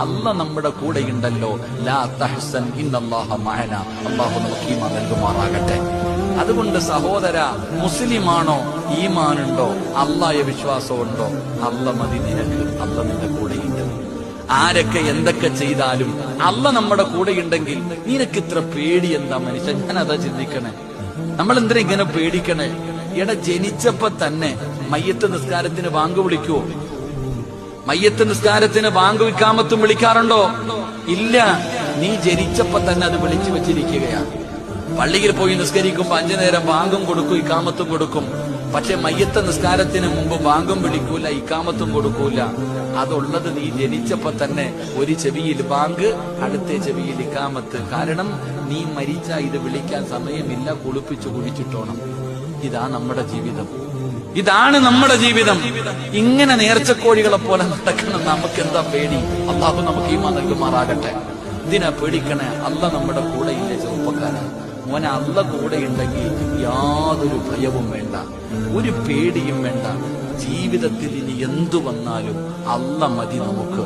അല്ല നമ്മുടെ കൂടെയുണ്ടല്ലോ. ലാ തഹ്സൻ ഇന്നല്ലാഹ മഅന. അല്ലാഹു നമുക്ക് ഈമാൻ നൽകുമാറാകട്ടെ. അതുകൊണ്ട് സഹോദര, മുസ്ലിമാണോ, ഈമാനുണ്ടോ, അല്ലാഹയെ വിശ്വാസമുണ്ടോ, അല്ല മതി നിനക്ക്. അല്ല നിന്റെ കൂടെയുണ്ട്. ആരൊക്കെ എന്തൊക്കെ ചെയ്താലും അല്ല നമ്മുടെ കൂടെയുണ്ടെങ്കിൽ നിനക്ക് ഇത്ര പേടി എന്താ മനുഷ്യൻ? ഞാൻ അതാ ചിന്തിക്കണേ. നമ്മൾ എന്തിനാ ഇങ്ങനെ പേടിക്കണേ? ജനിച്ചപ്പോ തന്നെ മയ്യത്ത് നിസ്കാരത്തിന് ബാങ്ക് വിളിക്കുവോ? മയ്യത്ത് നിസ്കാരത്തിന് ബാങ്ക് ഇഖാമത്തും വിളിക്കാറുണ്ടോ? ഇല്ല. നീ ജനിച്ചപ്പോ തന്നെ അത് വിളിച്ചു വെച്ചിരിക്കുകയാണ്. പള്ളിയിൽ പോയി നിസ്കരിക്കുമ്പോ 5 നേരം ബാങ്കും കൊടുക്കും, ഇഖാമത്തും കൊടുക്കും. പക്ഷെ മയ്യത്ത് നിസ്കാരത്തിന് മുമ്പ് ബാങ്കും വിളിക്കൂല, ഇഖാമത്തും കൊടുക്കൂല. അതുള്ളത് നീ ജനിച്ചപ്പോ തന്നെ. ഒരു ചെവിയിൽ ബാങ്ക്, അടുത്ത ചെവിയിൽ ഇഖാമത്ത്. കാരണം നീ മരിച്ച ഇത് വിളിക്കാൻ സമയമില്ല, കുളിപ്പിച്ചു കുഴിച്ചിട്ടോണം. ഇതാ നമ്മുടെ ജീവിതം. ഇതാണ് നമ്മുടെ ജീവിതം. ഇങ്ങനെ നേർച്ചക്കോഴികളെ പോലെ നടക്കണം. നമുക്ക് എന്താ പേടി? അല്ലാഹു നമുക്ക് ഈമാൻ നൽകുമാറാകട്ടെ. ഇതിനാ പേടിക്കണേ? അല്ല നമ്മുടെ കൂടെ ഇല്ല. ചെറുപ്പക്കാരൻ മോനെ, അല്ല കൂടെ ഉണ്ടെങ്കിൽ യാതൊരു ഭയവും വേണ്ട, ഒരു പേടിയും വേണ്ട. ജീവിതത്തിൽ ഇനി എന്തു വന്നാലും അല്ല മതി നമുക്ക്.